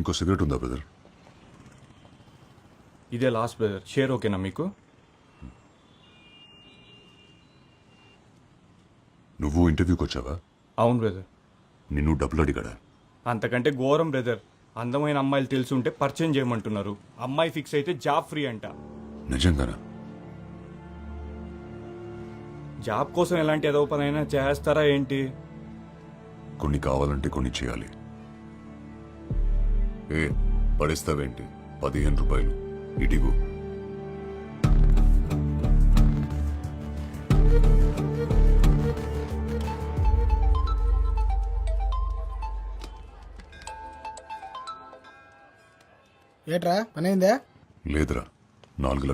ఇంకో సిగరెట్ ఉందా బ్రదర్? ఇదే లాస్ట్ బ్రదర్, షేర్ ఓకేనా మీకు? నువ్వు ఇంటర్వ్యూకి వచ్చావా? అవును బ్రదర్. నిన్ను డబ్బులు అడిగాడా? అంతకంటే ఘోరం బ్రదర్. అందమైన అమ్మాయిలు తెలుసుంటే పరిచయం చేయమంటున్నారు. అమ్మాయి ఫిక్స్ అయితే జాబ్ ఫ్రీ అంట. నిజంగానా? జాబ్ కోసం ఎలాంటి ఏదో పనైనా చేస్తారా ఏంటి? కొన్ని కావాలంటే కొన్ని చేయాలి. ఏ పడిస్తావేంటి? 15 రూపాయలు ఇటిగు. ఏట్రా పనైందా? లేదురా, 4